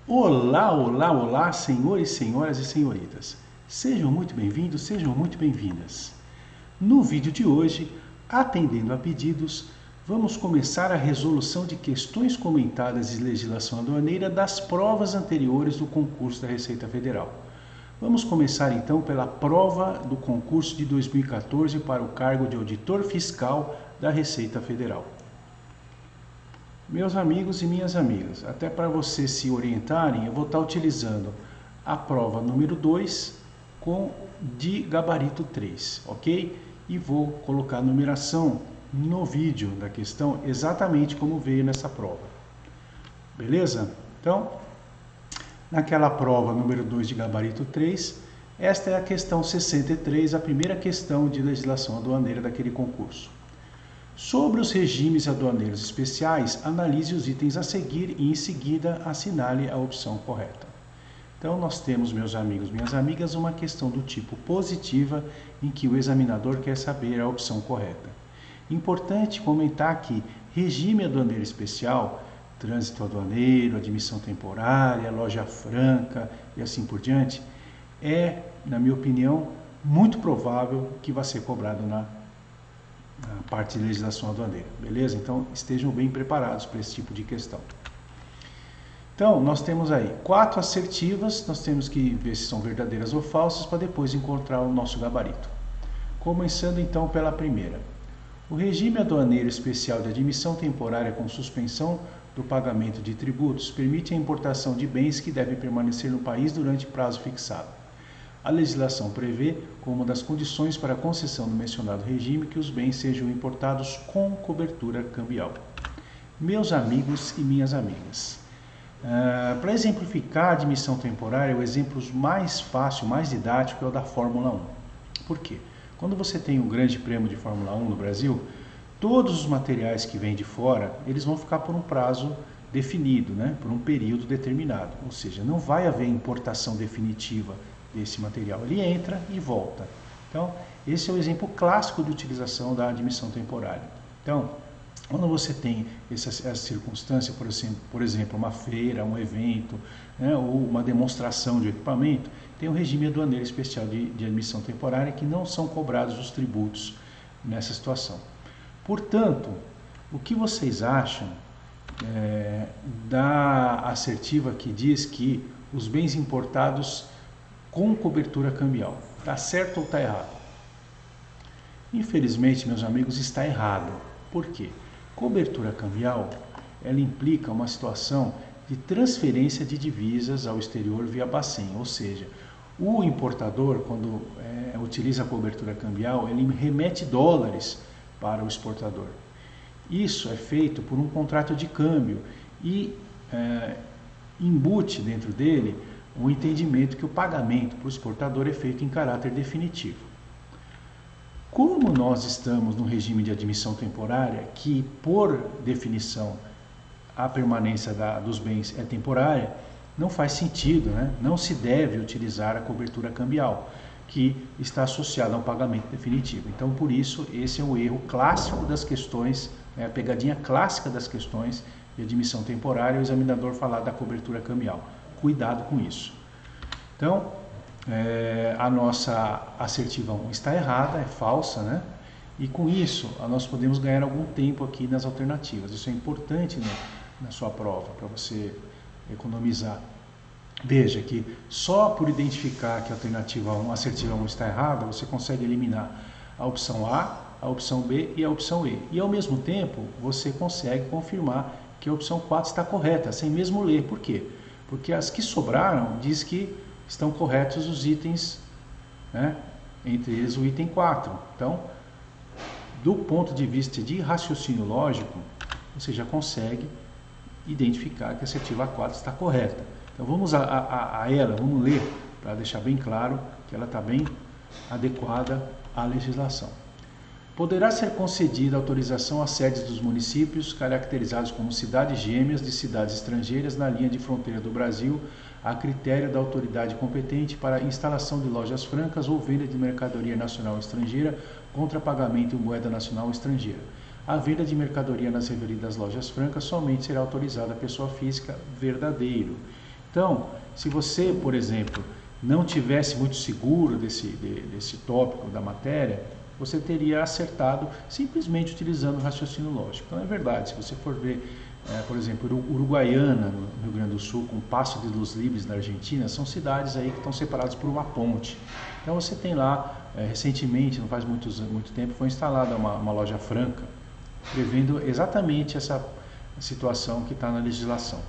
Olá, olá, olá, senhores, senhoras e senhoritas. Sejam muito bem-vindos, sejam muito bem-vindas. No vídeo de hoje, atendendo a pedidos, vamos começar a resolução de questões comentadas de legislação aduaneira das provas anteriores do concurso da Receita Federal. Vamos começar então pela prova do concurso de 2014 para o cargo de auditor fiscal da Receita Federal. Meus amigos e minhas amigas, até para vocês se orientarem, eu vou estar utilizando a prova número 2 de gabarito 3, ok? E vou colocar a numeração no vídeo da questão exatamente como veio nessa prova. Beleza? Então, naquela prova número 2 de gabarito 3, esta é a questão 63, a primeira questão de legislação aduaneira daquele concurso. Sobre os regimes aduaneiros especiais, analise os itens a seguir e, em seguida, assinale a opção correta. Então, nós temos, meus amigos, minhas amigas, uma questão do tipo positiva, em que o examinador quer saber a opção correta. Importante comentar que regime aduaneiro especial, trânsito aduaneiro, admissão temporária, loja franca e assim por diante, é, na minha opinião, muito provável que vai ser cobrado na parte de legislação aduaneira, beleza? Então, estejam bem preparados para esse tipo de questão. Então, nós temos aí 4 assertivas, nós temos que ver se são verdadeiras ou falsas para depois encontrar o nosso gabarito. Começando então pela primeira. O regime aduaneiro especial de admissão temporária com suspensão do pagamento de tributos permite a importação de bens que devem permanecer no país durante prazo fixado. A legislação prevê, como uma das condições para a concessão do mencionado regime, que os bens sejam importados com cobertura cambial. Meus amigos e minhas amigas, para exemplificar a admissão temporária, o exemplo mais fácil, mais didático é o da Fórmula 1. Por quê? Quando você tem o Grande Prêmio de Fórmula 1 no Brasil, todos os materiais que vêm de fora, eles vão ficar por um prazo definido, né? Por um período determinado. Ou seja, não vai haver importação definitiva desse material. Ele entra e volta. Então, esse é o exemplo clássico de utilização da admissão temporária. Então, quando você tem essa circunstância, por exemplo, uma feira, um evento, né, ou uma demonstração de equipamento, tem o regime aduaneiro especial de admissão temporária que não são cobrados os tributos nessa situação. Portanto, o que vocês acham da assertiva que diz que os bens importados com cobertura cambial? Está certo ou está errado? Infelizmente, meus amigos, está errado. Por quê? Cobertura cambial, ela implica uma situação de transferência de divisas ao exterior via Bacen, ou seja, o importador, quando utiliza a cobertura cambial, ele remete dólares para o exportador. Isso é feito por um contrato de câmbio e embute dentro dele o entendimento que o pagamento para o exportador é feito em caráter definitivo. Como nós estamos no regime de admissão temporária, que por definição a permanência dos bens é temporária, não faz sentido, né? Não se deve utilizar a cobertura cambial, que está associada a um pagamento definitivo. Então, por isso, esse é o erro clássico das questões, a pegadinha clássica das questões de admissão temporária, o examinador falar da cobertura cambial. Cuidado com isso. Então, a nossa assertiva 1 está errada, é falsa, né? E com isso, nós podemos ganhar algum tempo aqui nas alternativas. Isso é importante, né, na sua prova, para você economizar. Veja que só por identificar que a alternativa 1, a assertiva 1 está errada, você consegue eliminar a opção A, a opção B e a opção E. E ao mesmo tempo, você consegue confirmar que a opção 4 está correta, sem mesmo ler. Por quê? Porque as que sobraram diz que estão corretos os itens, né? Entre eles o item 4. Então, do ponto de vista de raciocínio lógico, você já consegue identificar que a assertiva 4 está correta. Então vamos a ela, vamos ler para deixar bem claro que ela está bem adequada à legislação. Poderá ser concedida autorização às sedes dos municípios caracterizados como cidades gêmeas de cidades estrangeiras na linha de fronteira do Brasil, a critério da autoridade competente para instalação de lojas francas ou venda de mercadoria nacional ou estrangeira contra pagamento em moeda nacional ou estrangeira. A venda de mercadoria nas referidas lojas francas somente será autorizada a pessoa física verdadeiro. Então, se você, por exemplo, não tivesse muito seguro desse tópico da matéria, você teria acertado simplesmente utilizando o raciocínio lógico. Então é verdade, se você for ver, por exemplo, Uruguaiana, no Rio Grande do Sul, com Paso de los Libres, na Argentina, são cidades aí que estão separadas por uma ponte. Então você tem lá, recentemente, não faz muito tempo, foi instalada uma loja franca, prevendo exatamente essa situação que está na legislação.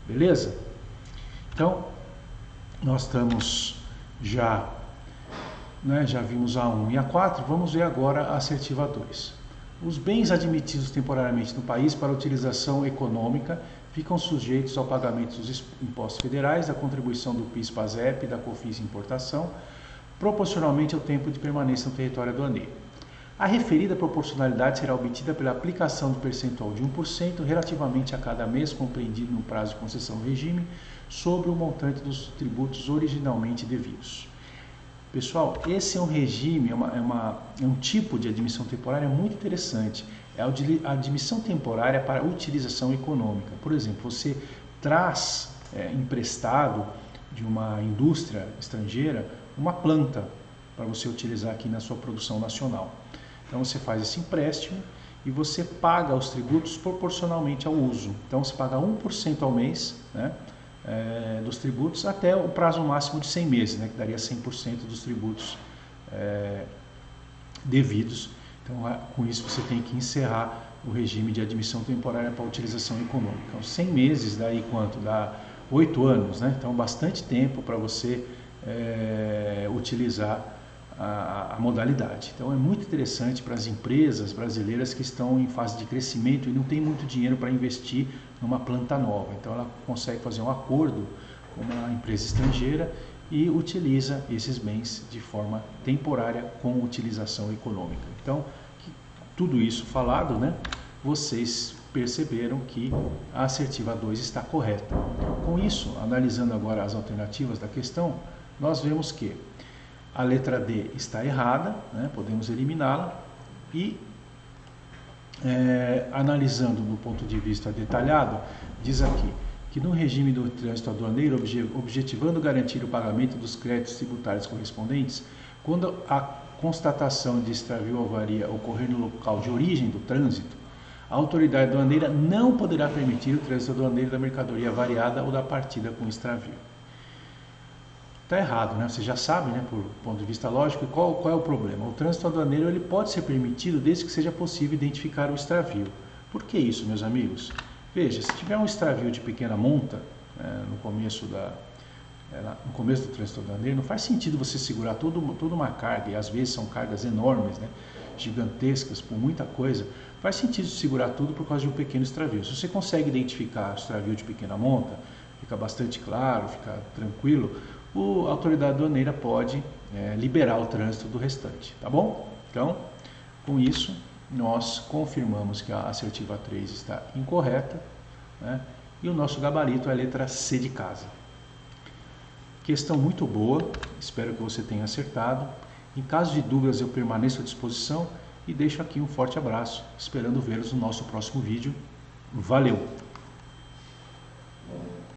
Beleza? Então, nós estamos já vimos a 1 e a 4, vamos ver agora a assertiva 2. Os bens admitidos temporariamente no país para utilização econômica ficam sujeitos ao pagamento dos impostos federais, da contribuição do PIS/PASEP e da COFINS de importação, proporcionalmente ao tempo de permanência no território aduaneiro. A referida proporcionalidade será obtida pela aplicação do percentual de 1% relativamente a cada mês compreendido no prazo de concessão do regime sobre o montante dos tributos originalmente devidos. Pessoal, esse é um regime, é um tipo de admissão temporária muito interessante. É a admissão temporária para utilização econômica. Por exemplo, você traz emprestado de uma indústria estrangeira uma planta para você utilizar aqui na sua produção nacional. Então você faz esse empréstimo e você paga os tributos proporcionalmente ao uso. Então você paga 1% ao mês, né, dos tributos até o prazo máximo de 100 meses, né, que daria 100% dos tributos devidos. Então com isso você tem que encerrar o regime de admissão temporária para utilização econômica. Então 100 meses daí quanto? Dá 8 anos, né? Então bastante tempo para você utilizar a modalidade. Então é muito interessante para as empresas brasileiras que estão em fase de crescimento e não tem muito dinheiro para investir numa planta nova. Então ela consegue fazer um acordo com uma empresa estrangeira e utiliza esses bens de forma temporária com utilização econômica. Então, tudo isso falado, né, vocês perceberam que a assertiva 2 está correta. Com isso, analisando agora as alternativas da questão, nós vemos que a letra D está errada, né? Podemos eliminá-la e, analisando do ponto de vista detalhado, diz aqui que no regime do trânsito aduaneiro, objetivando garantir o pagamento dos créditos tributários correspondentes, quando a constatação de extravio ou avaria ocorrer no local de origem do trânsito, a autoridade aduaneira não poderá permitir o trânsito aduaneiro da mercadoria variada ou da partida com extravio. Está errado, né? Você já sabe, né, por ponto de vista lógico, qual é o problema. O trânsito aduaneiro ele pode ser permitido desde que seja possível identificar o extravio. Por que isso, meus amigos? Veja, se tiver um extravio de pequena monta no começo do trânsito aduaneiro, não faz sentido você segurar toda uma carga, e às vezes são cargas enormes, né, gigantescas, por muita coisa. Faz sentido segurar tudo por causa de um pequeno extravio. Se você consegue identificar o extravio de pequena monta, fica bastante claro, fica tranquilo, a autoridade aduaneira pode liberar o trânsito do restante, tá bom? Então, com isso, nós confirmamos que a assertiva 3 está incorreta, né? E o nosso gabarito é a letra C de casa. Questão muito boa, espero que você tenha acertado. Em caso de dúvidas, eu permaneço à disposição e deixo aqui um forte abraço, esperando vê-los no nosso próximo vídeo. Valeu!